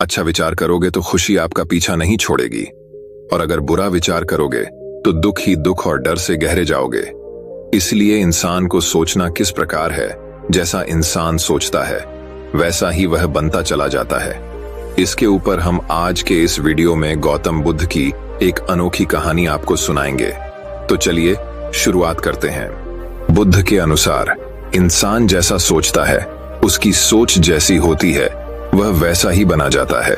अच्छा विचार करोगे तो खुशी आपका पीछा नहीं छोड़ेगी, और अगर बुरा विचार करोगे तो दुख ही दुख और डर से गहरे जाओगे। इसलिए इंसान को सोचना किस प्रकार है, जैसा इंसान सोचता है वैसा ही वह बनता चला जाता है। इसके ऊपर हम आज के इस वीडियो में गौतम बुद्ध की एक अनोखी कहानी आपको सुनाएंगे। तो चलिए शुरुआत करते हैं। बुद्ध के अनुसार इंसान जैसा सोचता है, उसकी सोच जैसी होती है, वह वैसा ही बना जाता है।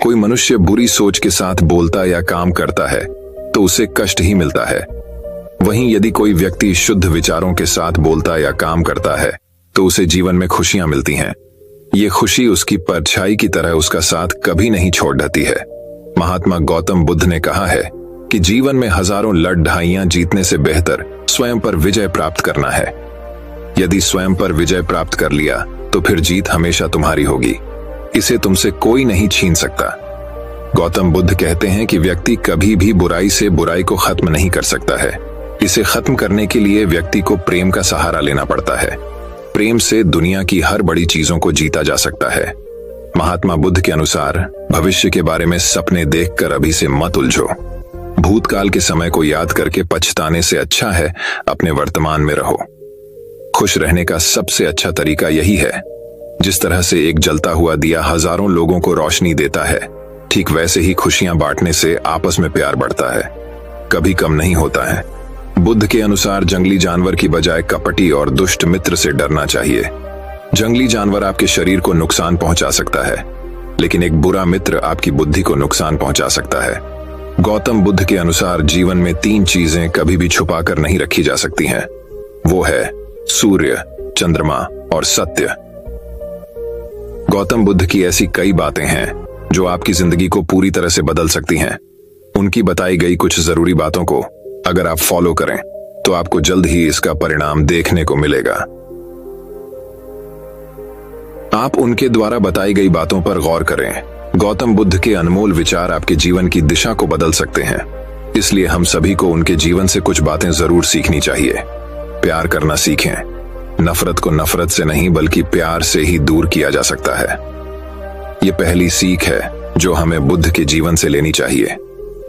कोई मनुष्य बुरी सोच के साथ बोलता या काम करता है तो उसे कष्ट ही मिलता है। वहीं यदि कोई व्यक्ति शुद्ध विचारों के साथ बोलता या काम करता है तो उसे जीवन में खुशियां मिलती हैं। ये खुशी उसकी परछाई की तरह उसका साथ कभी नहीं छोड़ देती है। महात्मा गौतम बुद्ध ने कहा है कि जीवन में हजारों लड़ाइयां जीतने से बेहतर स्वयं पर विजय प्राप्त करना है। यदि स्वयं पर विजय प्राप्त कर लिया तो फिर जीत हमेशा तुम्हारी होगी, इसे तुमसे कोई नहीं छीन सकता। गौतम बुद्ध कहते हैं कि व्यक्ति कभी भी बुराई से बुराई को खत्म नहीं कर सकता है। इसे खत्म करने के लिए व्यक्ति को प्रेम का सहारा लेना पड़ता है। प्रेम से दुनिया की हर बड़ी चीजों को जीता जा सकता है। महात्मा बुद्ध के अनुसार भविष्य के बारे में सपने देखकर अभी से मत उलझो। भूतकाल के समय को याद करके पछताने से अच्छा है अपने वर्तमान में रहो। खुश रहने का सबसे अच्छा तरीका यही है। जिस तरह से एक जलता हुआ दिया हजारों लोगों को रोशनी देता है, ठीक वैसे ही खुशियां बांटने से आपस में प्यार बढ़ता है, कभी कम नहीं होता है। बुद्ध के अनुसार जंगली जानवर की बजाय कपटी और दुष्ट मित्र से डरना चाहिए। जंगली जानवर आपके शरीर को नुकसान पहुंचा सकता है, लेकिन एक बुरा मित्र आपकी बुद्धि को नुकसान पहुंचा सकता है। गौतम बुद्ध के अनुसार जीवन में 3 चीजें कभी भी छुपाकर नहीं रखी जा सकती हैं। वो है सूर्य, चंद्रमा और सत्य। गौतम बुद्ध की ऐसी कई बातें हैं जो आपकी जिंदगी को पूरी तरह से बदल सकती हैं। उनकी बताई गई कुछ जरूरी बातों को अगर आप फॉलो करें तो आपको जल्द ही इसका परिणाम देखने को मिलेगा। आप उनके द्वारा बताई गई बातों पर गौर करें। गौतम बुद्ध के अनमोल विचार आपके जीवन की दिशा को बदल सकते हैं। इसलिए हम सभी को उनके जीवन से कुछ बातें जरूर सीखनी चाहिए। प्यार करना सीखें। नफरत को नफरत से नहीं बल्कि प्यार से ही दूर किया जा सकता है। यह पहली सीख है जो हमें बुद्ध के जीवन से लेनी चाहिए।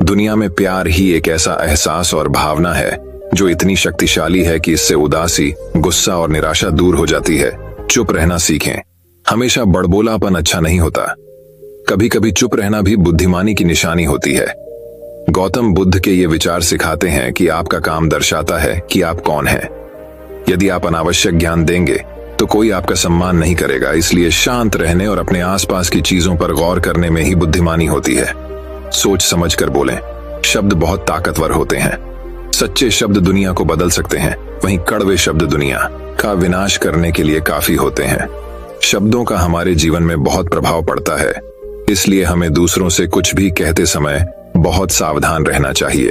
दुनिया में प्यार ही एक ऐसा एहसास और भावना है जो इतनी शक्तिशाली है कि इससे उदासी, गुस्सा और निराशा दूर हो जाती है। चुप रहना सीखें। हमेशा बड़बोलापन अच्छा नहीं होता। कभी कभी चुप रहना भी बुद्धिमानी की निशानी होती है। गौतम बुद्ध के ये विचार सिखाते हैं कि आपका काम दर्शाता है कि आप कौन हैं। यदि आप अनावश्यक ज्ञान देंगे तो कोई आपका सम्मान नहीं करेगा। इसलिए शांत रहने और अपने आसपास की चीजों पर गौर करने में ही बुद्धिमानी होती है। सोच समझ कर बोलें। शब्द बहुत ताकतवर होते हैं। सच्चे शब्द दुनिया को बदल सकते हैं, वहीं कड़वे शब्द दुनिया का विनाश करने के लिए काफी होते हैं। शब्दों का हमारे जीवन में बहुत प्रभाव पड़ता है, इसलिए हमें दूसरों से कुछ भी कहते समय बहुत सावधान रहना चाहिए।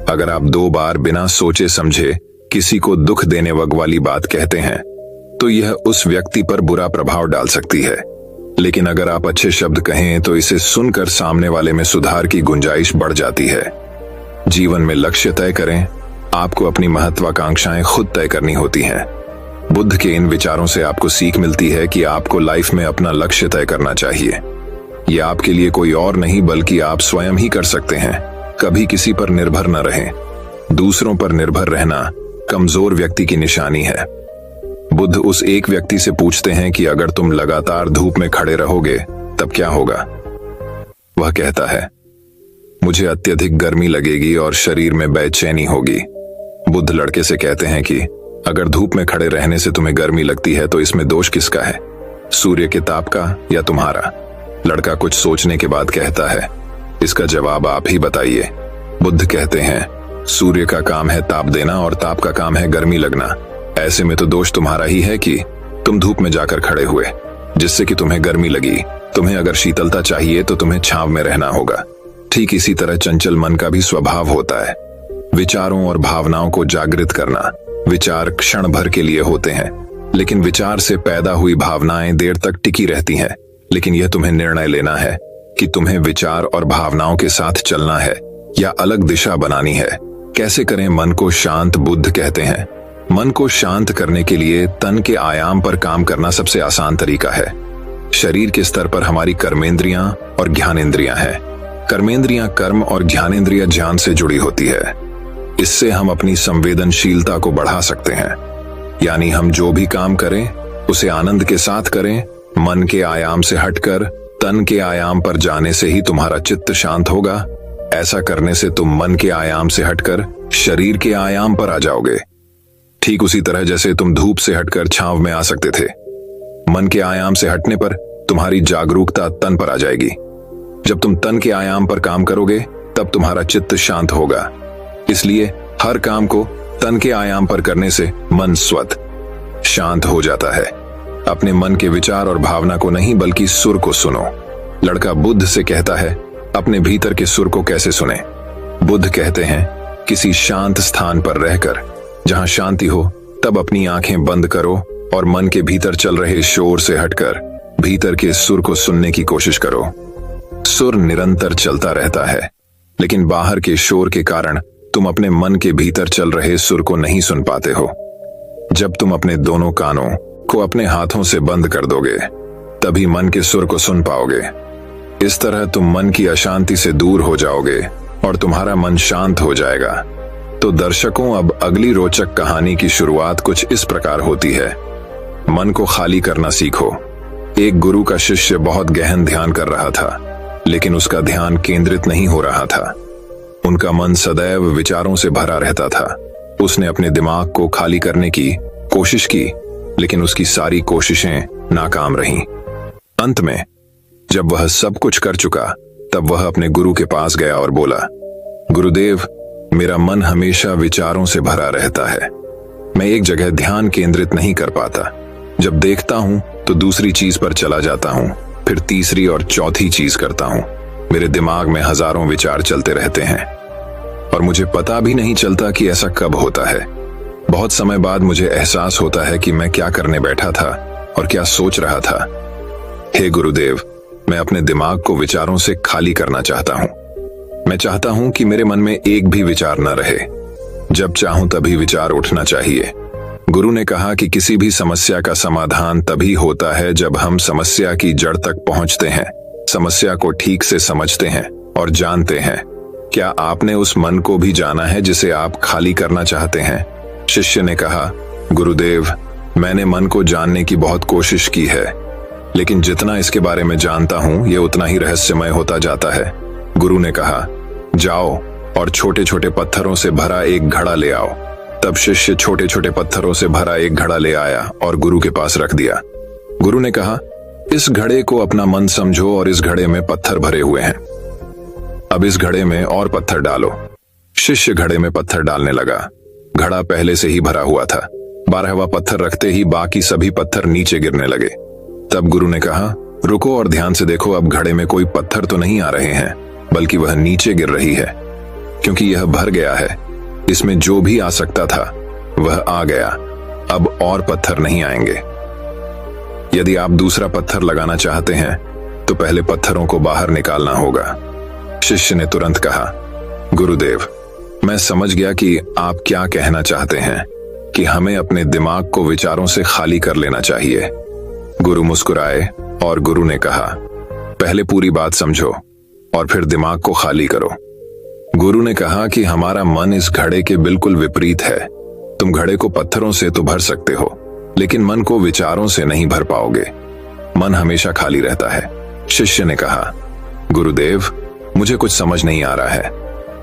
अगर आप 2 बार बिना सोचे समझे किसी को दुख देने वाली बात कहते हैं तो यह उस व्यक्ति पर बुरा प्रभाव डाल सकती है। लेकिन अगर आप अच्छे शब्द कहें तो इसे सुनकर सामने वाले में सुधार की गुंजाइश बढ़ जाती है। जीवन में लक्ष्य तय करें। आपको अपनी महत्वाकांक्षाएं खुद तय करनी होती हैं। बुद्ध के इन विचारों से आपको सीख मिलती है कि आपको लाइफ में अपना लक्ष्य तय करना चाहिए। यह आपके लिए कोई और नहीं बल्कि आप स्वयं ही कर सकते हैं। कभी किसी पर निर्भर न रहें। दूसरों पर निर्भर रहना कमजोर व्यक्ति की निशानी है। बुद्ध उस एक व्यक्ति से पूछते हैं कि अगर तुम लगातार धूप में खड़े रहोगे तब क्या होगा। वह कहता है, मुझे अत्यधिक गर्मी लगेगी और शरीर में बेचैनी होगी। बुद्ध लड़के से कहते हैं कि अगर धूप में खड़े रहने से तुम्हें गर्मी लगती है तो इसमें दोष किसका है, सूर्य के ताप का या तुम्हारा। लड़का कुछ सोचने के बाद कहता है, इसका जवाब आप ही बताइए। बुद्ध कहते हैं, सूर्य का काम है ताप देना और ताप का काम है गर्मी लगना। ऐसे में तो दोष तुम्हारा ही है कि तुम धूप में जाकर खड़े हुए, जिससे कि तुम्हें गर्मी लगी। तुम्हें अगर शीतलता चाहिए तो तुम्हें छांव में रहना होगा। ठीक इसी तरह चंचल मन का भी स्वभाव होता है। विचारों और भावनाओं को जागृत करना। विचार क्षण भर के लिए होते हैं, लेकिन विचार से पैदा हुई भावनाएं देर तक टिकी रहती हैं। लेकिन यह तुम्हें निर्णय लेना है कि तुम्हें विचार और भावनाओं के साथ चलना है या अलग दिशा बनानी है। कैसे करें मन को शांत? बुद्ध कहते हैं, मन को शांत करने के लिए तन के आयाम पर काम करना सबसे आसान तरीका है। शरीर के स्तर पर हमारी कर्मेंद्रियां और ज्ञानेंद्रियां हैं। कर्मेंद्रियां कर्म और ज्ञानेंद्रियां ज्ञान से जुड़ी होती है। इससे हम अपनी संवेदनशीलता को बढ़ा सकते हैं, यानी हम जो भी काम करें उसे आनंद के साथ करें। मन के आयाम से हटकर तन के आयाम पर जाने से ही तुम्हारा चित्त शांत होगा। ऐसा करने से तुम मन के आयाम से हटकर शरीर के आयाम पर आ जाओगे, ठीक उसी तरह जैसे तुम धूप से हटकर छांव में आ सकते थे। मन के आयाम से हटने पर तुम्हारी जागरूकता तन पर आ जाएगी। जब तुम तन के आयाम पर काम करोगे तब तुम्हारा चित्त शांत होगा। इसलिए हर काम को तन के आयाम पर करने से मन स्वतः शांत हो जाता है। अपने मन के विचार और भावना को नहीं बल्कि सुर को सुनो। लड़का बुद्ध से कहता है, अपने भीतर के सुर को कैसे सुने? बुद्ध कहते हैं, किसी शांत स्थान पर रहकर, जहां शांति हो, तब अपनी आंखें बंद करो और मन के भीतर चल रहे शोर से हटकर भीतर के सुर को सुनने की कोशिश करो। सुर निरंतर चलता रहता है, लेकिन बाहर के शोर के कारण तुम अपने मन के भीतर चल रहे सुर को नहीं सुन पाते हो। जब तुम अपने दोनों कानों को अपने हाथों से बंद कर दोगे, तभी मन के सुर को सुन पाओगे। इस तरह तुम मन की अशांति से दूर हो जाओगे और तुम्हारा मन शांत हो जाएगा। तो दर्शकों, अब अगली रोचक कहानी की शुरुआत कुछ इस प्रकार होती है। मन को खाली करना सीखो। एक गुरु का शिष्य बहुत गहन ध्यान कर रहा था, लेकिन उसका ध्यान केंद्रित नहीं हो रहा था। उनका मन सदैव विचारों से भरा रहता था। उसने अपने दिमाग को खाली करने की कोशिश की, लेकिन उसकी सारी कोशिशें नाकाम रहीं। अंत में जब वह सब कुछ कर चुका, तब वह अपने गुरु के पास गया और बोला, गुरुदेव, मेरा मन हमेशा विचारों से भरा रहता है। मैं एक जगह ध्यान केंद्रित नहीं कर पाता। जब देखता हूं तो दूसरी चीज पर चला जाता हूं, फिर तीसरी और चौथी चीज करता हूं। मेरे दिमाग में हजारों विचार चलते रहते हैं और मुझे पता भी नहीं चलता कि ऐसा कब होता है। बहुत समय बाद मुझे एहसास होता है कि मैं क्या करने बैठा था और क्या सोच रहा था। हे गुरुदेव, मैं अपने दिमाग को विचारों से खाली करना चाहता हूं। मैं चाहता हूं कि मेरे मन में एक भी विचार न रहे। जब चाहूं तभी विचार उठना चाहिए। गुरु ने कहा कि किसी भी समस्या का समाधान तभी होता है जब हम समस्या की जड़ तक पहुंचते हैं, समस्या को ठीक से समझते हैं और जानते हैं। क्या आपने उस मन को भी जाना है जिसे आप खाली करना चाहते हैं? शिष्य ने कहा, गुरुदेव, मैंने मन को जानने की बहुत कोशिश की है, लेकिन जितना इसके बारे में जानता हूं, यह उतना ही रहस्यमय होता जाता है। गुरु ने कहा, जाओ और छोटे छोटे पत्थरों से भरा एक घड़ा ले आओ। तब शिष्य छोटे छोटे पत्थरों से भरा एक घड़ा ले आया और गुरु के पास रख दिया। गुरु ने कहा, इस घड़े को अपना मन समझो और इस घड़े में पत्थर भरे हुए हैं। अब इस घड़े में और पत्थर डालो। शिष्य घड़े में पत्थर डालने लगा। घड़ा पहले से ही भरा हुआ था। 12वां पत्थर रखते ही बाकी सभी पत्थर नीचे गिरने लगे। तब गुरु ने कहा, रुको और ध्यान से देखो। अब घड़े में कोई पत्थर तो नहीं आ रहे हैं, बल्कि वह नीचे गिर रही है, क्योंकि यह भर गया है। इसमें जो भी आ सकता था वह आ गया। अब और पत्थर नहीं आएंगे। यदि आप दूसरा पत्थर लगाना चाहते हैं तो पहले पत्थरों को बाहर निकालना होगा। शिष्य ने तुरंत कहा, गुरुदेव, मैं समझ गया कि आप क्या कहना चाहते हैं, कि हमें अपने दिमाग को विचारों से खाली कर लेना चाहिए। गुरु मुस्कुराए और गुरु ने कहा, पहले पूरी बात समझो और फिर दिमाग को खाली करो। गुरु ने कहा कि हमारा मन इस घड़े के बिल्कुल विपरीत है। तुम घड़े को पत्थरों से तो भर सकते हो, लेकिन मन को विचारों से नहीं भर पाओगे। मन हमेशा खाली रहता है। शिष्य ने कहा, गुरुदेव, मुझे कुछ समझ नहीं आ रहा है।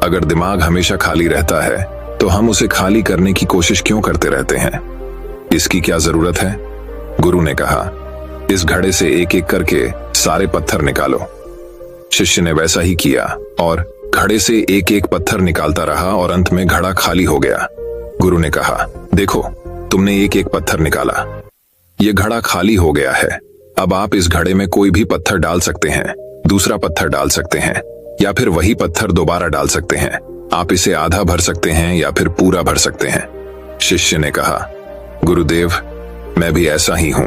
अगर दिमाग हमेशा खाली रहता है तो हम उसे खाली करने की कोशिश क्यों करते रहते हैं? इसकी क्या जरूरत है? गुरु ने कहा, इस घड़े से एक एक करके सारे पत्थर निकालो। शिष्य ने वैसा ही किया और घड़े से एक एक पत्थर निकालता रहा और अंत में घड़ा खाली हो गया। गुरु ने कहा, देखो, तुमने एक एक पत्थर निकाला, ये घड़ा खाली हो गया है। अब आप इस घड़े में कोई भी पत्थर डाल सकते हैं, दूसरा पत्थर डाल सकते हैं, या फिर वही पत्थर दोबारा डाल सकते हैं। आप इसे आधा भर सकते हैं या फिर पूरा भर सकते हैं। शिष्य ने कहा, गुरुदेव, मैं भी ऐसा ही हूं।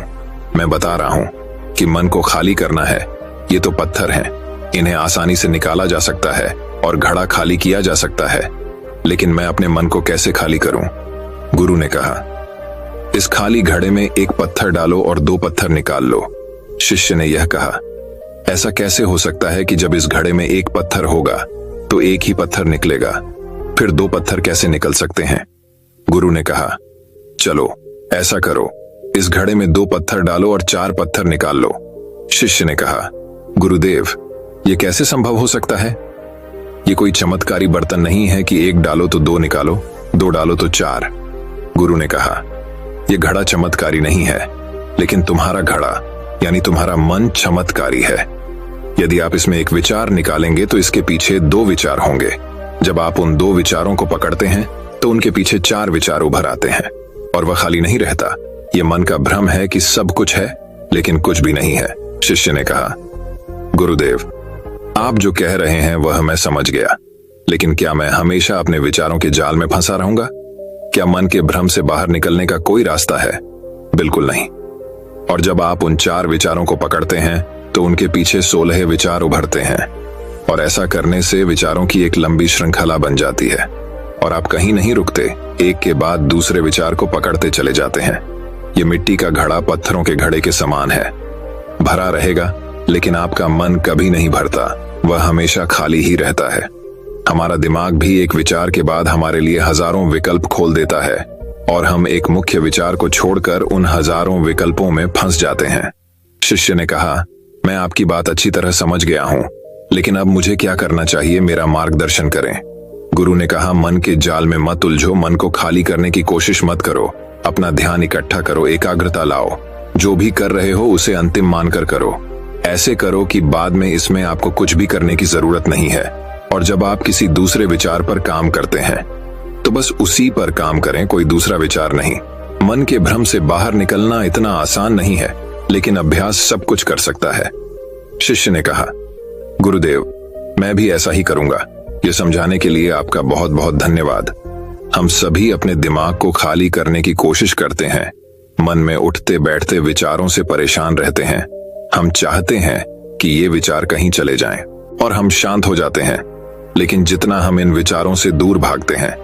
मैं बता रहा हूं कि मन को खाली करना है। ये तो पत्थर हैं, इन्हें आसानी से निकाला जा सकता है और घड़ा खाली किया जा सकता है, लेकिन मैं अपने मन को कैसे खाली करूं? गुरु ने कहा, इस खाली घड़े में एक पत्थर डालो और 2 पत्थर निकाल लो। शिष्य ने यह कहा, ऐसा कैसे हो सकता है कि जब इस घड़े में एक पत्थर होगा तो एक ही पत्थर निकलेगा, फिर दो पत्थर कैसे निकल सकते हैं? गुरु ने कहा, चलो ऐसा करो, इस घड़े में दो पत्थर डालो और चार पत्थर निकाल लो। शिष्य ने कहा, गुरुदेव, ये कैसे संभव हो सकता है? ये कोई चमत्कारी बर्तन नहीं है कि एक डालो तो दो निकालो, दो डालो तो चार। गुरु ने कहा, यह घड़ा चमत्कारी नहीं है, लेकिन तुम्हारा घड़ा यानी तुम्हारा मन चमत्कारी है। यदि आप इसमें एक विचार निकालेंगे तो इसके पीछे दो विचार होंगे। जब आप उन दो विचारों को पकड़ते हैं तो उनके पीछे चार विचार उभर आते हैं, और वह खाली नहीं रहता। यह मन का भ्रम है कि सब कुछ है लेकिन कुछ भी नहीं है। शिष्य ने कहा, गुरुदेव, आप जो कह रहे हैं वह मैं समझ गया, लेकिन क्या मैं हमेशा अपने विचारों के जाल में फंसा रहूंगा? क्या मन के भ्रम से बाहर निकलने का कोई रास्ता है? बिल्कुल नहीं। और जब आप उन चार विचारों को पकड़ते हैं तो उनके पीछे 16 विचार उभरते हैं, और ऐसा करने से विचारों की एक लंबी श्रृंखला बन जाती है और आप कहीं नहीं रुकते, एक के बाद दूसरे विचार को पकड़ते चले जाते हैं। ये मिट्टी का घड़ा पत्थरों के घड़े के समान है, भरा रहेगा, लेकिन आपका मन कभी नहीं भरता, वह हमेशा खाली ही रहता है। हमारा दिमाग भी एक विचार के बाद हमारे लिए हजारों विकल्प खोल देता है, और हम एक मुख्य विचार को छोड़कर उन हजारों विकल्पों में फंस जाते हैं। शिष्य ने कहा, मैं आपकी बात अच्छी तरह समझ गया हूं, लेकिन अब मुझे क्या करना चाहिए, मेरा मार्गदर्शन करें। गुरु ने कहा, मन के जाल में मत उलझो, मन को खाली करने की कोशिश मत करो, अपना ध्यान इकट्ठा करो, एकाग्रता लाओ। जो भी कर रहे हो उसे अंतिम मानकर करो। ऐसे करो कि बाद में इसमें आपको कुछ भी करने की जरूरत नहीं है। और जब आप किसी दूसरे विचार पर काम करते हैं तो बस उसी पर काम करें, कोई दूसरा विचार नहीं। मन के भ्रम से बाहर निकलना इतना आसान नहीं है, लेकिन अभ्यास सब कुछ कर सकता है। शिष्य ने कहा, गुरुदेव, मैं भी ऐसा ही करूंगा। ये समझाने के लिए आपका बहुत बहुत धन्यवाद। हम सभी अपने दिमाग को खाली करने की कोशिश करते हैं, मन में उठते बैठते विचारों से परेशान रहते हैं। हम चाहते हैं कि ये विचार कहीं चले जाएं और हम शांत हो जाते हैं, लेकिन जितना हम इन विचारों से दूर भागते हैं,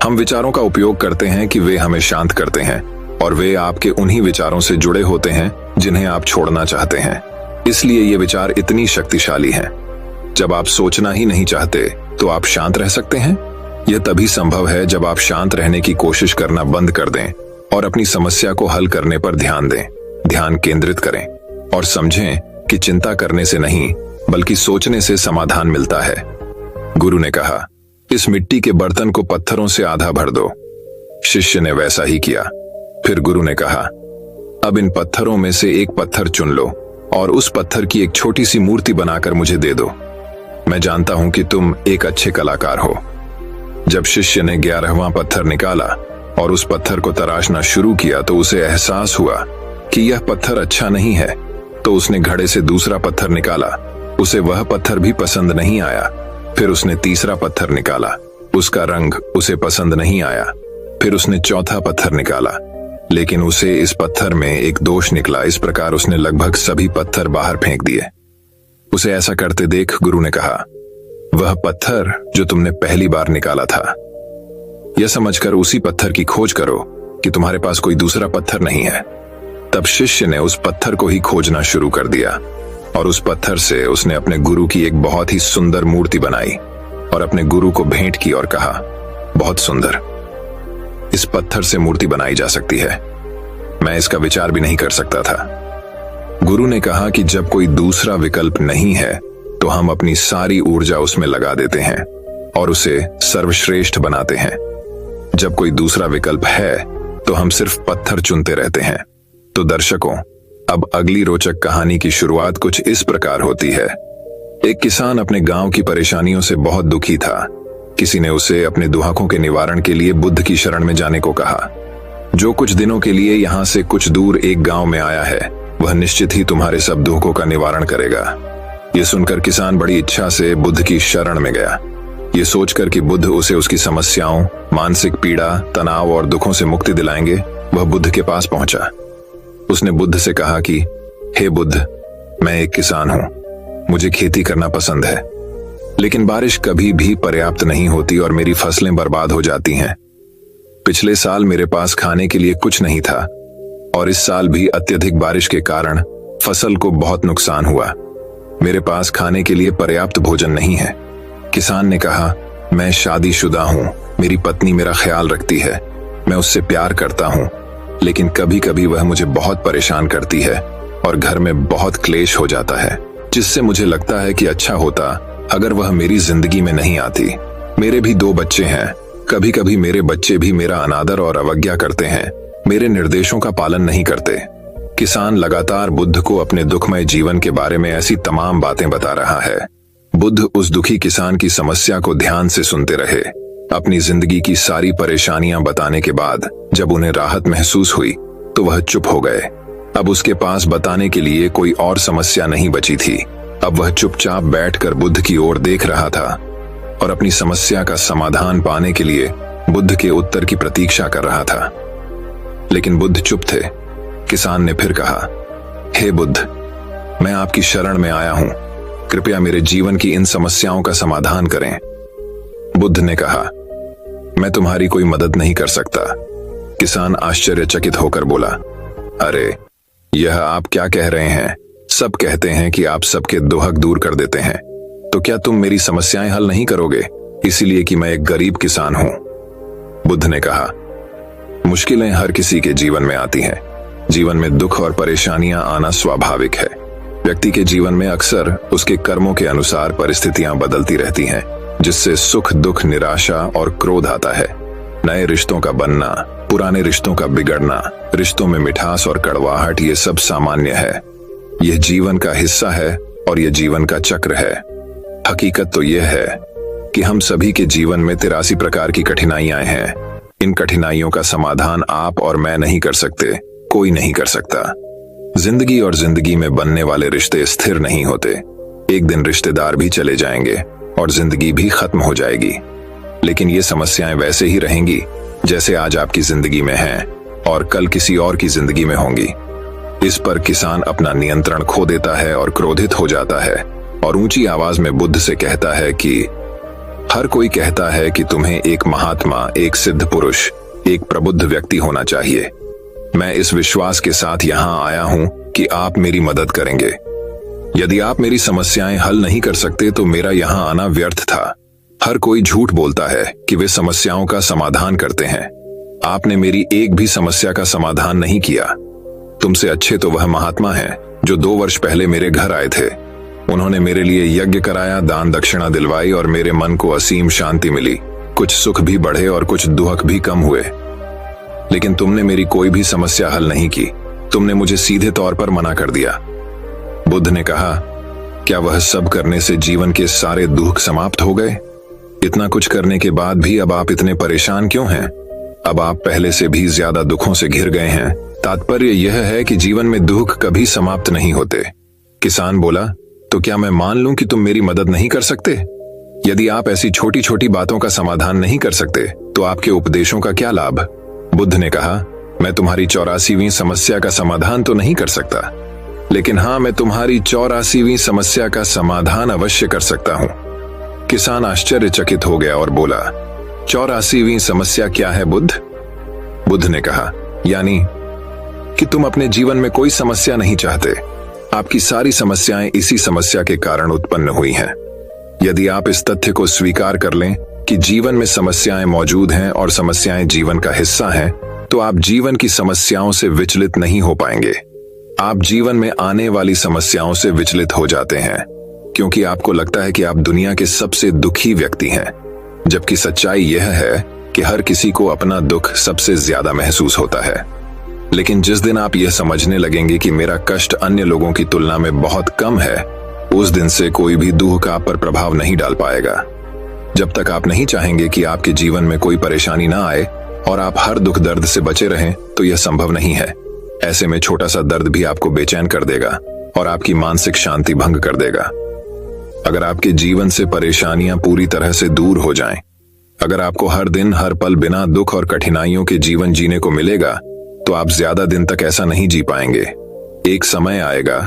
हम विचारों का उपयोग करते हैं कि वे हमें शांत करते हैं, और वे आपके उन्हीं विचारों से जुड़े होते हैं जिन्हें आप छोड़ना चाहते हैं। इसलिए ये विचार इतनी शक्तिशाली हैं। जब आप सोचना ही नहीं चाहते तो आप शांत रह सकते हैं। यह तभी संभव है जब आप शांत रहने की कोशिश करना बंद कर दें और अपनी समस्या को हल करने पर ध्यान दें, ध्यान केंद्रित करें और समझें कि चिंता करने से नहीं बल्कि सोचने से समाधान मिलता है। गुरु ने कहा, इस मिट्टी के बर्तन को पत्थरों से आधा भर दो। शिष्य ने वैसा ही किया। फिर गुरु ने कहा, अब इन पत्थरों में से एक पत्थर चुन लो और उस पत्थर की एक छोटी सी मूर्ति बनाकर मुझे दे दो। मैं जानता हूं कि तुम एक अच्छे कलाकार हो। जब शिष्य ने 11वां पत्थर निकाला और उस पत्थर को तराशना शुरू किया तो उसे एहसास हुआ कि यह पत्थर अच्छा नहीं है। तो उसने घड़े से दूसरा पत्थर निकाला, उसे वह पत्थर भी पसंद नहीं आया। फिर उसने तीसरा पत्थर निकाला, उसका रंग उसे पसंद नहीं आया। फिर उसने चौथा पत्थर निकाला, लेकिन उसे इस पत्थर में एक दोष निकला। इस प्रकार उसने लगभग सभी पत्थर बाहर फेंक दिए। उसे ऐसा करते देख गुरु ने कहा, वह पत्थर जो तुमने पहली बार निकाला था, यह समझकर उसी पत्थर की खोज करो कि तुम्हारे पास कोई दूसरा पत्थर नहीं है। तब शिष्य ने उस पत्थर को ही खोजना शुरू कर दिया और उस पत्थर से उसने अपने गुरु की एक बहुत ही सुंदर मूर्ति बनाई और अपने गुरु को भेंट की और कहा, बहुत सुंदर, इस पत्थर से मूर्ति बनाई जा सकती है। मैं इसका विचार भी नहीं कर सकता था। गुरु ने कहा कि जब कोई दूसरा विकल्प नहीं है तो हम अपनी सारी ऊर्जा उसमें लगा देते हैं और उसे सर्वश्रेष्ठ बनाते हैं। जब कोई दूसरा विकल्प है तो हम सिर्फ पत्थर चुनते रहते हैं। तो दर्शकों, अब अगली रोचक कहानी की शुरुआत कुछ इस प्रकार होती है। एक किसान अपने गांव की परेशानियों से बहुत दुखी था। किसी ने उसे अपने दुहाकों के निवारण के लिए बुद्ध की शरण में जाने को कहा। जो कुछ दिनों के लिए यहाँ से कुछ दूर एक गांव में आया है, वह निश्चित ही तुम्हारे सब दुखों का निवारण करेगा। ये सुनकर किसान बड़ी इच्छा से बुद्ध की शरण में गया, ये सोचकर कि बुद्ध उसे उसकी समस्याओं, मानसिक पीड़ा, तनाव और दुखों से मुक्ति दिलाएंगे। वह बुद्ध के पास पहुंचा। उसने बुद्ध से कहा कि हे बुद्ध, मैं एक किसान हूं, मुझे खेती करना पसंद है, लेकिन बारिश कभी भी पर्याप्त नहीं होती और मेरी फसलें बर्बाद हो जाती हैं। पिछले साल मेरे पास खाने के लिए कुछ नहीं था और इस साल भी अत्यधिक बारिश के कारण फसल को बहुत नुकसान हुआ। मेरे पास खाने के लिए पर्याप्त भोजन नहीं है। किसान ने कहा, मैं शादीशुदा हूं, मेरी पत्नी मेरा ख्याल रखती है, मैं उससे प्यार करता हूं, लेकिन कभी कभी वह मुझे बहुत परेशान करती है और घर में बहुत क्लेश हो जाता है, जिससे मुझे लगता है कि अच्छा होता अगर वह मेरी जिंदगी में नहीं आती। मेरे भी 2 बच्चे हैं। कभी कभी मेरे बच्चे भी मेरा अनादर और अवज्ञा करते हैं, मेरे निर्देशों का पालन नहीं करते। किसान लगातार बुद्ध को अपने दुखमय जीवन के बारे में ऐसी तमाम बातें बता रहा है। बुद्ध उस दुखी किसान की समस्या को ध्यान से सुनते रहे। अपनी जिंदगी की सारी परेशानियां बताने के बाद जब उन्हें राहत महसूस हुई तो वह चुप हो गए। अब उसके पास बताने के लिए कोई और समस्या नहीं बची थी। अब वह चुपचाप बैठकर बुद्ध की ओर देख रहा था और अपनी समस्या का समाधान पाने के लिए बुद्ध के उत्तर की प्रतीक्षा कर रहा था। लेकिन बुद्ध चुप थे। किसान ने फिर कहा, हे बुद्ध, मैं आपकी शरण में आया हूं, कृपया मेरे जीवन की इन समस्याओं का समाधान करें। बुद्ध ने कहा, मैं तुम्हारी कोई मदद नहीं कर सकता। किसान आश्चर्यचकित होकर बोला, अरे यह आप क्या कह रहे हैं? सब कहते हैं कि आप सबके दुहक दूर कर देते हैं, तो क्या तुम मेरी समस्याएं हल नहीं करोगे इसीलिए कि मैं एक गरीब किसान हूं? बुद्ध ने कहा, मुश्किलें हर किसी के जीवन में आती हैं। जीवन में दुख और परेशानियां आना स्वाभाविक है। व्यक्ति के जीवन में अक्सर उसके कर्मों के अनुसार परिस्थितियां बदलती रहती हैं, जिससे सुख, दुख, निराशा और क्रोध आता है। नए रिश्तों का बनना, पुराने रिश्तों का बिगड़ना, रिश्तों में मिठास और कड़वाहट, ये सब सामान्य है। यह जीवन का हिस्सा है और यह जीवन का चक्र है। हकीकत तो यह है कि हम सभी के जीवन में 83 प्रकार की कठिनाइयां हैं। इन कठिनाइयों का समाधान आप और मैं नहीं कर सकते, कोई नहीं कर सकता। जिंदगी और जिंदगी में बनने वाले रिश्ते स्थिर नहीं होते। एक दिन रिश्तेदार भी चले जाएंगे और जिंदगी भी खत्म हो जाएगी, लेकिन ये समस्याएं वैसे ही रहेंगी जैसे आज आपकी जिंदगी में हैं और कल किसी और की जिंदगी में होंगी। इस पर किसान अपना नियंत्रण खो देता है और क्रोधित हो जाता है और ऊंची आवाज में बुद्ध से कहता है कि हर कोई कहता है कि तुम्हें एक महात्मा, एक सिद्ध पुरुष, एक प्रबुद्ध व्यक्ति होना चाहिए। मैं इस विश्वास के साथ यहाँ आया हूँ कि आप मेरी मदद करेंगे। यदि आप मेरी समस्याएं हल नहीं कर सकते तो मेरा यहाँ आना व्यर्थ था। हर कोई झूठ बोलता है कि वे समस्याओं का समाधान करते हैं। आपने मेरी एक भी समस्या का समाधान नहीं किया। तुमसे अच्छे तो वह महात्मा हैं जो 2 वर्ष पहले मेरे घर आए थे। उन्होंने मेरे लिए यज्ञ कराया, दान दक्षिणा दिलवाई और मेरे मन को असीम शांति मिली। कुछ सुख भी बढ़े और कुछ दुख भी कम हुए। लेकिन तुमने मेरी कोई भी समस्या हल नहीं की। तुमने मुझे सीधे तौर पर मना कर दिया। बुद्ध ने कहा, क्या वह सब करने से जीवन के सारे दुख समाप्त हो गए? इतना कुछ करने के बाद भी अब आप इतने परेशान क्यों हैं? अब आप पहले से भी ज्यादा दुखों से घिर गए हैं। तात्पर्य यह है कि जीवन में दुख कभी समाप्त नहीं होते। किसान बोला, तो क्या मैं मान लूं कि तुम मेरी मदद नहीं कर सकते? यदि आप ऐसी छोटी छोटी बातों का समाधान नहीं कर सकते तो आपके उपदेशों का क्या लाभ? बुद्ध ने कहा, मैं तुम्हारी 84वीं समस्या का समाधान तो नहीं कर सकता, लेकिन हाँ, मैं तुम्हारी 84वीं समस्या का समाधान अवश्य कर सकता हूं। किसान आश्चर्यचकित हो गया और बोला, 84वीं समस्या क्या है बुद्ध? बुद्ध ने कहा, यानी कि तुम अपने जीवन में कोई समस्या नहीं चाहते। आपकी सारी समस्याएं इसी समस्या के कारण उत्पन्न हुई हैं। यदि आप इस तथ्य को स्वीकार कर लें कि जीवन में समस्याएं मौजूद हैं और समस्याएं जीवन का हिस्सा हैं, तो आप जीवन की समस्याओं से विचलित नहीं हो पाएंगे। आप जीवन में आने वाली समस्याओं से विचलित हो जाते हैं क्योंकि आपको लगता है कि आप दुनिया के सबसे दुखी व्यक्ति हैं, जबकि सच्चाई यह है कि हर किसी को अपना दुख सबसे ज्यादा महसूस होता है। लेकिन जिस दिन आप यह समझने लगेंगे कि मेरा कष्ट अन्य लोगों की तुलना में बहुत कम है, उस दिन से कोई भी दुख आप पर प्रभाव नहीं डाल पाएगा। जब तक आप नहीं चाहेंगे कि आपके जीवन में कोई परेशानी ना आए और आप हर दुख दर्द से बचे रहें, तो यह संभव नहीं है। ऐसे में छोटा सा दर्द भी आपको बेचैन कर देगा और आपकी मानसिक शांति भंग कर देगा। अगर आपके जीवन से परेशानियां पूरी तरह से दूर हो जाएं, अगर आपको हर दिन हर पल बिना दुख और कठिनाइयों के जीवन जीने को मिलेगा, तो आप ज्यादा दिन तक ऐसा नहीं जी पाएंगे। एक समय आएगा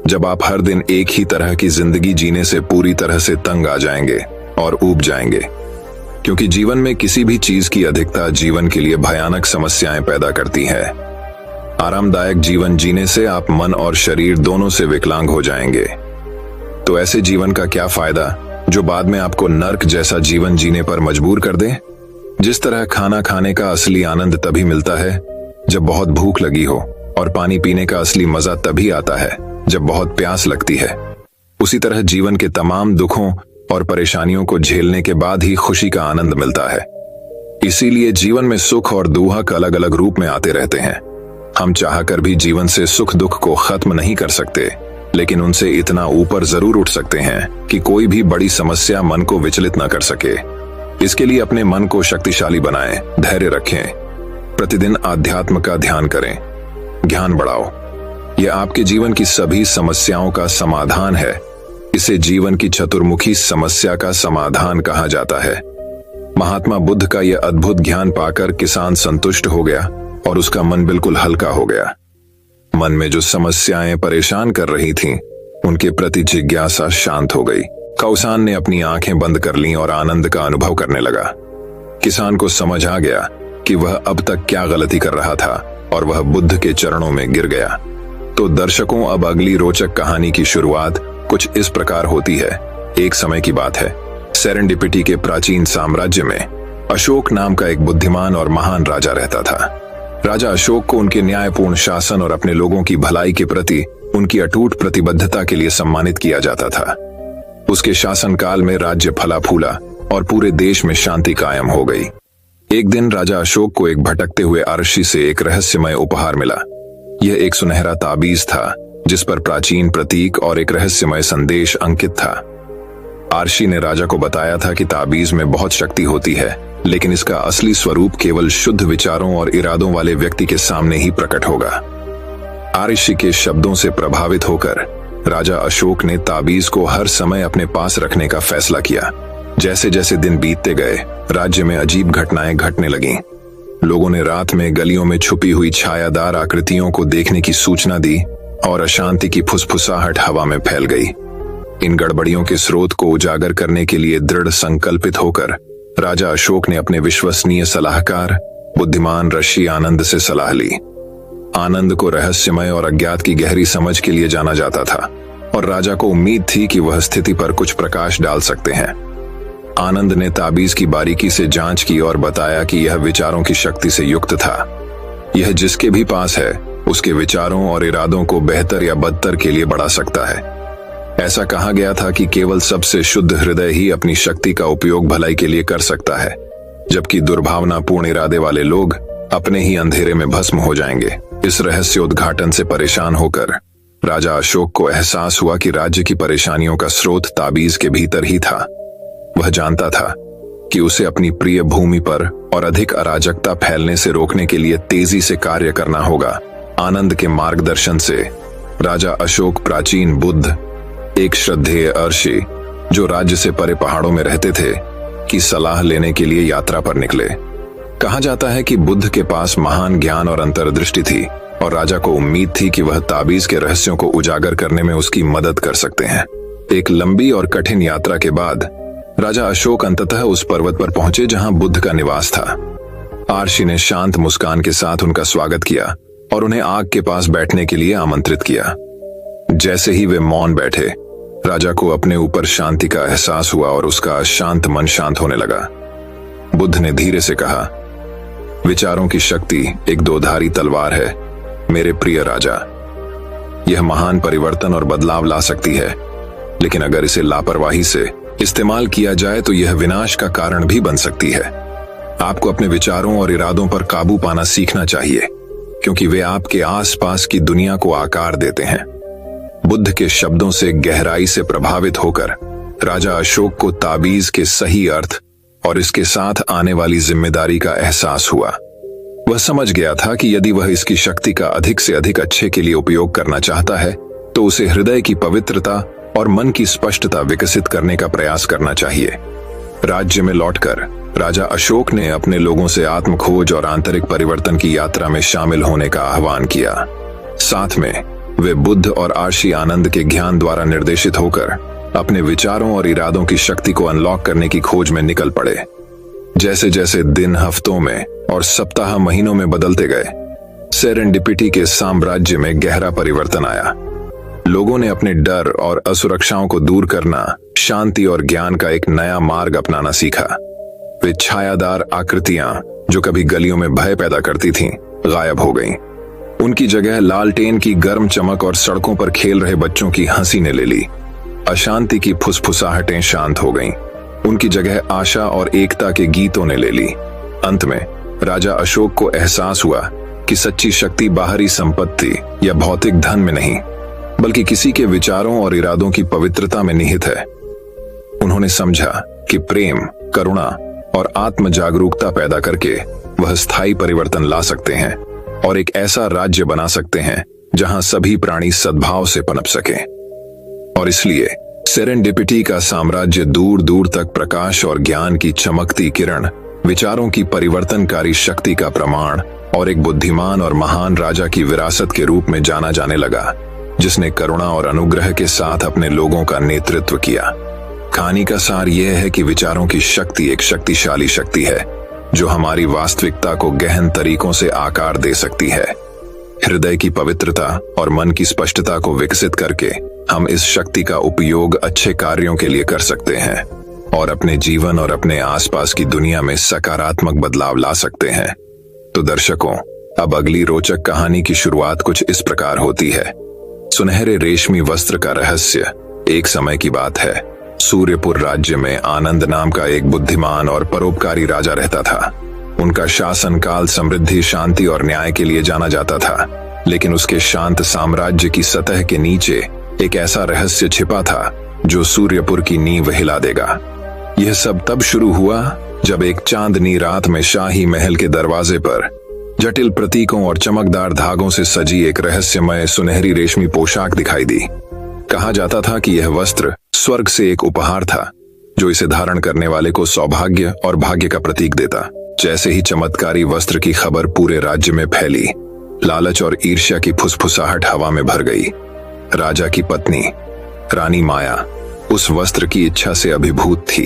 जब आप हर दिन एक ही तरह की जिंदगी जीने से पूरी तरह से तंग आ जाएंगे और ऊब जाएंगे, क्योंकि जीवन में किसी भी चीज की अधिकता जीवन के लिए भयानक समस्याएं पैदा करती है। आरामदायक जीवन जीने से आप मन और शरीर दोनों से विकलांग हो जाएंगे। तो ऐसे जीवन का क्या फायदा जो बाद में आपको नर्क जैसा जीवन जीने पर मजबूर कर दे। जिस तरह खाना खाने का असली आनंद तभी मिलता है जब बहुत भूख लगी हो, और पानी पीने का असली मजा तभी आता है जब बहुत प्यास लगती है, उसी तरह जीवन के तमाम दुखों और परेशानियों को झेलने के बाद ही खुशी का आनंद मिलता है। इसीलिए जीवन में सुख और दुख अलग अलग रूप में आते रहते हैं। हम चाहकर भी जीवन से सुख दुख को खत्म नहीं कर सकते, लेकिन उनसे इतना ऊपर जरूर उठ सकते हैं कि कोई भी बड़ी समस्या मन को विचलित न कर सके। इसके लिए अपने मन को शक्तिशाली बनाएं, धैर्य रखें, प्रतिदिन आध्यात्म का ध्यान करें, ज्ञान बढ़ाओ। यह आपके जीवन की सभी समस्याओं का समाधान है। इसे जीवन की चतुर्मुखी समस्या का समाधान कहा जाता है। महात्मा बुद्ध का यह अद्भुत ज्ञान पाकर किसान संतुष्ट हो गया और उसका मन बिल्कुल हल्का हो गया। मन में जो समस्याएं परेशान कर रही थीं, उनके प्रति जिज्ञासा शांत हो गई। कौसान ने अपनी आंखें बंद कर लीं और आनंद का अनुभव करने लगा। किसान को समझ आ गया कि वह अब तक क्या गलती कर रहा था और वह बुद्ध के चरणों में गिर गया। तो दर्शकों, अब अगली रोचक कहानी की शुरुआत कुछ इस प्रकार होती है। एक समय की बात है, सेरेंडिपिटी के प्राचीन साम्राज्य में अशोक नाम का एक बुद्धिमान और महान राजा रहता था। राजा अशोक को उनके न्यायपूर्ण शासन और अपने लोगों की भलाई के प्रति उनकी अटूट प्रतिबद्धता के लिए सम्मानित किया जाता था। उसके शासनकाल में राज्य फला फूला और पूरे देश में शांति कायम हो गई। एक दिन राजा अशोक को एक भटकते हुए आरशी से एक रहस्यमय उपहार मिला। यह एक सुनहरा ताबीज था जिस पर प्राचीन प्रतीक और एक रहस्यमय संदेश अंकित था। आरशी ने राजा को बताया था कि ताबीज में बहुत शक्ति होती है, लेकिन इसका असली स्वरूप केवल शुद्ध विचारों और इरादों वाले व्यक्ति के सामने ही प्रकट होगा। आरशी के शब्दों से प्रभावित होकर राजा अशोक ने ताबीज को हर समय अपने पास रखने का फैसला किया। जैसे जैसे दिन बीतते गए, राज्य में अजीब घटनाएं घटने लगीं। लोगों ने रात में गलियों में छुपी हुई छायादार आकृतियों को देखने की सूचना दी और अशांति की फुसफुसाहट हवा में फैल गई। इन गड़बड़ियों के स्रोत को उजागर करने के लिए दृढ़ संकल्पित होकर राजा अशोक ने अपने विश्वसनीय सलाहकार बुद्धिमान ऋषि आनंद से सलाह ली। आनंद को रहस्यमय और अज्ञात की गहरी समझ के लिए जाना जाता था और राजा को उम्मीद थी कि वह स्थिति पर कुछ प्रकाश डाल सकते हैं। आनंद ने ताबीज की बारीकी से जांच की और बताया कि यह विचारों की शक्ति से युक्त था। यह जिसके भी पास है उसके विचारों और इरादों को बेहतर या बदतर के लिए बढ़ा सकता है। ऐसा कहा गया था कि केवल सबसे शुद्ध हृदय ही अपनी शक्ति का उपयोग भलाई के लिए कर सकता है, जबकि दुर्भावनापूर्ण इरादे वाले लोग अपने ही अंधेरे में भस्म हो जाएंगे। इस रहस्योद्घाटन से परेशान होकर राजा अशोक को एहसास हुआ कि राज्य की परेशानियों का स्रोत ताबीज के भीतर ही था। वह जानता था कि उसे अपनी प्रिय भूमि पर और अधिक अराजकता फैलने से रोकने के लिए तेजी से कार्य करना होगा। आनंद के मार्गदर्शन से राजा अशोक प्राचीन बुद्ध, एक श्रद्धेय ऋषि जो राज्य से परे पहाड़ों में रहते थे, की सलाह लेने के लिए यात्रा पर निकले। कहा जाता है कि बुद्ध के पास महान ज्ञान और अंतर्दृष्टि थी और राजा को उम्मीद थी कि वह ताबीज के रहस्यों को उजागर करने में उसकी मदद कर सकते हैं। एक लंबी और कठिन यात्रा के बाद राजा अशोक अंततः उस पर्वत पर पहुंचे जहां बुद्ध का निवास था। आरशी ने शांत मुस्कान के साथ उनका स्वागत किया और उन्हें आग के पास बैठने के लिए आमंत्रित किया। जैसे ही वे मौन बैठे, राजा को अपने ऊपर शांति का एहसास हुआ और उसका अशांत मन शांत होने लगा। बुद्ध ने धीरे से कहा, विचारों की शक्ति एक दोधारी तलवार है मेरे प्रिय राजा। यह महान परिवर्तन और बदलाव ला सकती है, लेकिन अगर इसे लापरवाही से इस्तेमाल किया जाए तो यह विनाश का कारण भी बन सकती है। आपको अपने विचारों और इरादों पर काबू पाना सीखना चाहिए, क्योंकि वे आपके आसपास की दुनिया को आकार देते हैं। बुद्ध के शब्दों से गहराई से प्रभावित होकर राजा अशोक को ताबीज के सही अर्थ और इसके साथ आने वाली जिम्मेदारी का एहसास हुआ। वह समझ गया था कि यदि वह इसकी शक्ति का अधिक से अधिक अच्छे के लिए उपयोग करना चाहता है तो उसे हृदय की पवित्रता और मन की स्पष्टता विकसित करने का प्रयास करना चाहिए। राज्य में लौटकर राजा अशोक ने अपने लोगों से आत्मखोज और आंतरिक परिवर्तन की यात्रा में शामिल होने का आह्वान किया। साथ में वे बुद्ध और आरशी आनंद के ज्ञान द्वारा निर्देशित होकर अपने विचारों और इरादों की शक्ति को अनलॉक करने की खोज में निकल पड़े। जैसे जैसे दिन हफ्तों में और सप्ताह महीनों में बदलते गए, सेरेंडिपिटी के साम्राज्य में गहरा परिवर्तन आया। लोगों ने अपने डर और असुरक्षाओं को दूर करना, शांति और ज्ञान का एक नया मार्ग अपनाना सीखा। वे छायादार आकृतियां जो कभी गलियों में भय पैदा करती थीं, गायब हो गईं। उनकी जगह लालटेन की गर्म चमक और सड़कों पर खेल रहे बच्चों की हंसी ने ले ली। अशांति की फुसफुसाहटें शांत हो गईं। उनकी जगह आशा और एकता के गीतों ने ले ली। अंत में राजा अशोक को एहसास हुआ कि सच्ची शक्ति बाहरी संपत्ति या भौतिक धन में नहीं, बल्कि किसी के विचारों और इरादों की पवित्रता में निहित है। उन्होंने समझा कि प्रेम, करुणा और आत्म जागरूकता पैदा करके वह स्थायी परिवर्तन ला सकते हैं और एक ऐसा राज्य बना सकते हैं जहां सभी प्राणी सद्भाव से पनप सकें। और इसलिए सेरेंडिपिटी का साम्राज्य दूर दूर तक प्रकाश और ज्ञान की चमकती किरण, विचारों की परिवर्तनकारी शक्ति का प्रमाण और एक बुद्धिमान और महान राजा की विरासत के रूप में जाना जाने लगा, जिसने करुणा और अनुग्रह के साथ अपने लोगों का नेतृत्व किया। कहानी का सार यह है कि विचारों की शक्ति एक शक्तिशाली शक्ति है जो हमारी वास्तविकता को गहन तरीकों से आकार दे सकती है। हृदय की पवित्रता और मन की स्पष्टता को विकसित करके हम इस शक्ति का उपयोग अच्छे कार्यों के लिए कर सकते हैं और अपने जीवन और अपने आसपास की दुनिया में सकारात्मक बदलाव ला सकते हैं। तो दर्शकों, अब अगली रोचक कहानी की शुरुआत कुछ इस प्रकार होती है। सुनहरे रेशमी वस्त्र का रहस्य। एक समय की बात है, सूर्यपुर राज्य में आनंद नाम का एक बुद्धिमान और परोपकारी राजा रहता था। उनका शासनकाल समृद्धि, शांति और न्याय के लिए जाना जाता था, लेकिन उसके शांत साम्राज्य की सतह के नीचे एक ऐसा रहस्य छिपा था जो सूर्यपुर की नींव हिला देगा। यह सब तब शुरू हुआ जब एक चांदनी रात में शाही महल के दरवाजे पर जटिल प्रतीकों और चमकदार धागों से सजी एक रहस्यमय सुनहरी रेशमी पोशाक दिखाई दी। कहा जाता था कि यह वस्त्र स्वर्ग से एक उपहार था जो इसे धारण करने वाले को सौभाग्य और भाग्य का प्रतीक देता। जैसे ही चमत्कारी वस्त्र की खबर पूरे राज्य में फैली, लालच और ईर्ष्या की फुसफुसाहट हवा में भर गई। राजा की पत्नी रानी माया उस वस्त्र की इच्छा से अभिभूत थी,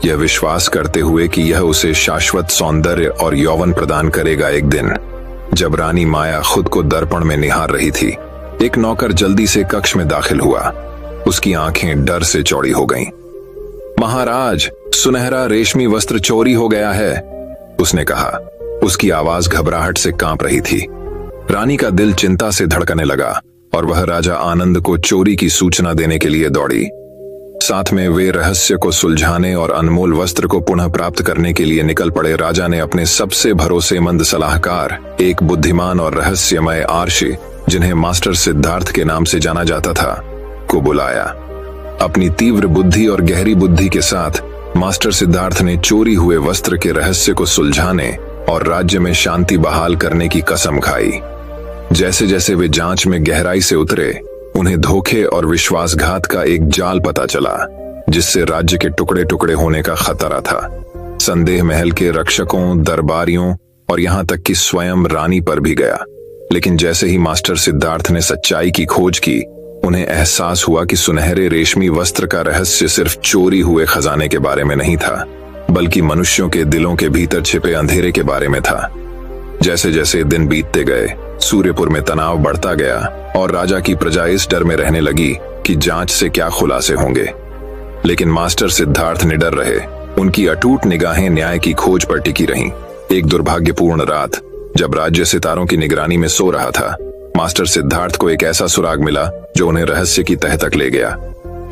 यह विश्वास करते हुए कि यह उसे शाश्वत सौंदर्य और यौवन प्रदान करेगा। एक दिन जब रानी माया खुद को दर्पण में निहार रही थी, एक नौकर जल्दी से कक्ष में दाखिल हुआ। उसकी आंखें डर से चौड़ी हो गईं। महाराज, सुनहरा रेशमी वस्त्र चोरी हो गया है, उसने कहा। उसकी आवाज घबराहट से कांप रही थी। रानी का दिल चिंता से धड़कने लगा और वह राजा आनंद को चोरी की सूचना देने के लिए दौड़ी। साथ में वे रहस्य को सुलझाने और अनमोल वस्त्र को पुनः प्राप्त करने के लिए निकल पड़े। राजा ने अपने सबसे भरोसेमंद सलाहकार, एक बुद्धिमान और रहस्यमय आर्षी, जिन्हें मास्टर सिद्धार्थ के नाम से जाना जाता था, को बुलाया। अपनी तीव्र बुद्धि और गहरी बुद्धि के साथ मास्टर सिद्धार्थ ने चोरी हुए वस्त्र के रहस्य को सुलझाने और राज्य में शांति बहाल करने की कसम खाई। जैसे जैसे वे जांच में गहराई से उतरे, उन्हें धोखे और विश्वासघात का एक जाल पता चला, जिससे राज्य के टुकड़े टुकड़े होने का खतरा था। संदेह महल के रक्षकों, दरबारियों और यहां तक कि स्वयं रानी पर भी गया। लेकिन जैसे ही मास्टर सिद्धार्थ ने सच्चाई की खोज की, उन्हें एहसास हुआ कि सुनहरे रेशमी वस्त्र का रहस्य सिर्फ चोरी हुए खजाने के बारे में नहीं था, बल्कि मनुष्यों के दिलों के भीतर छिपे अंधेरे के बारे में था। जैसे जैसे दिन बीतते गए, सूर्यपुर में तनाव बढ़ता गया और राजा की प्रजा इस डर में रहने लगी कि जांच से क्या खुलासे होंगे। लेकिन मास्टर सिद्धार्थ निडर रहे। उनकी अटूट निगाहें न्याय की खोज पर टिकी रहीं। एक दुर्भाग्यपूर्ण रात, जब राज्य सितारों की निगरानी में सो रहा था, मास्टर सिद्धार्थ को एक ऐसा सुराग मिला जो उन्हें रहस्य की तह तक ले गया।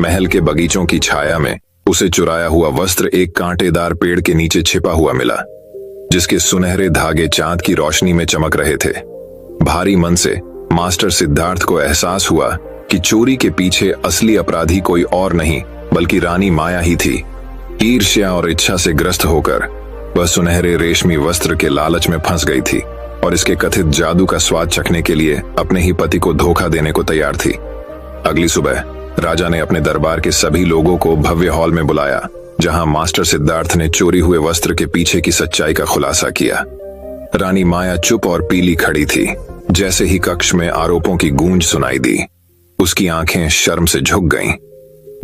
महल के बगीचों की छाया में उसे चुराया हुआ वस्त्र एक कांटेदार पेड़ के नीचे छिपा हुआ मिला, जिसके सुनहरे धागे चांद की रोशनी में चमक रहे थे। भारी मन से मास्टर सिद्धार्थ को एहसास हुआ कि चोरी के पीछे असली अपराधी कोई और नहीं, बल्कि रानी माया ही थी। ईर्ष्या और इच्छा से ग्रस्त होकर वह सुनहरे रेशमी वस्त्र के लालच में फंस गई थी और इसके कथित जादू का स्वाद चखने के लिए अपने ही पति को धोखा देने को तैयार थी। अगली सुबह राजा ने अपने दरबार के सभी लोगों को भव्य हॉल में बुलाया, जहां मास्टर सिद्धार्थ ने चोरी हुए वस्त्र के पीछे की सच्चाई का खुलासा किया। रानी माया चुप और पीली खड़ी थी। जैसे ही कक्ष में आरोपों की गूंज सुनाई दी, उसकी आंखें शर्म से झुक गईं।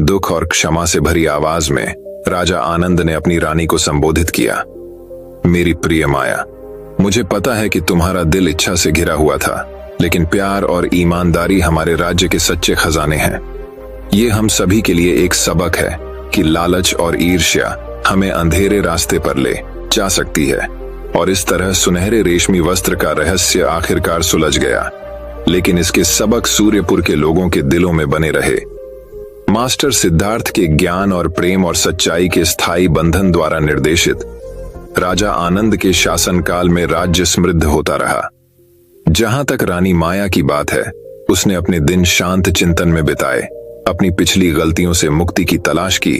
दुख और क्षमा से भरी आवाज में राजा आनंद ने अपनी रानी को संबोधित किया। मेरी प्रिय माया, मुझे पता है कि तुम्हारा दिल इच्छा से घिरा हुआ था, लेकिन प्यार और ईमानदारी हमारे राज्य के सच्चे खजाने हैं। ये हम सभी के लिए एक सबक है कि लालच और ईर्ष्या हमें अंधेरे रास्ते पर ले जा सकती है। और इस तरह सुनहरे रेशमी वस्त्र का रहस्य आखिरकार सुलझ गया, लेकिन इसके सबक सूर्यपुर के लोगों के दिलों में बने रहे। मास्टर सिद्धार्थ के ज्ञान और प्रेम और सच्चाई के स्थायी बंधन द्वारा निर्देशित राजा आनंद के शासनकाल में राज्य समृद्ध होता रहा। जहां तक रानी माया की बात है, उसने अपने दिन शांत चिंतन में बिताए, अपनी पिछली गलतियों से मुक्ति की तलाश की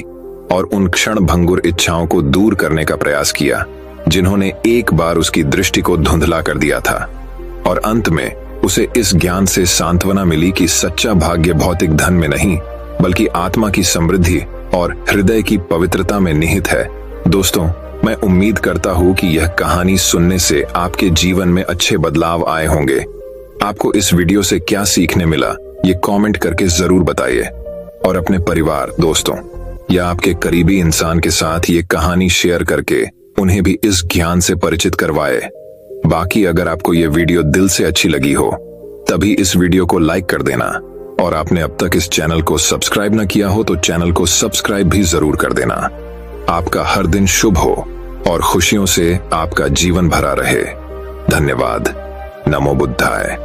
और उन क्षण भंगुर इच्छाओं को दूर करने का प्रयास किया जिन्होंने एक बार उसकी दृष्टि को धुंधला कर दिया था। और अंत में उसे इस ज्ञान से सांत्वना मिली कि सच्चा भाग्य भौतिक धन में नहीं, बल्कि आत्मा की समृद्धि और हृदय की पवित्रता में निहित है। दोस्तों, मैं उम्मीद करता हूं कि यह कहानी सुनने से आपके जीवन में अच्छे बदलाव आए होंगे। आपको इस वीडियो से क्या सीखने मिला, ये कमेंट करके जरूर बताइए। और अपने परिवार, दोस्तों या आपके करीबी इंसान के साथ ये कहानी शेयर करके उन्हें भी इस ज्ञान से परिचित करवाए। बाकी अगर आपको ये वीडियो दिल से अच्छी लगी हो, तभी इस वीडियो को लाइक कर देना। और आपने अब तक इस चैनल को सब्सक्राइब न किया हो तो चैनल को सब्सक्राइब भी जरूर कर देना। आपका हर दिन शुभ हो और खुशियों से आपका जीवन भरा रहे। धन्यवाद। नमो बुद्धाय।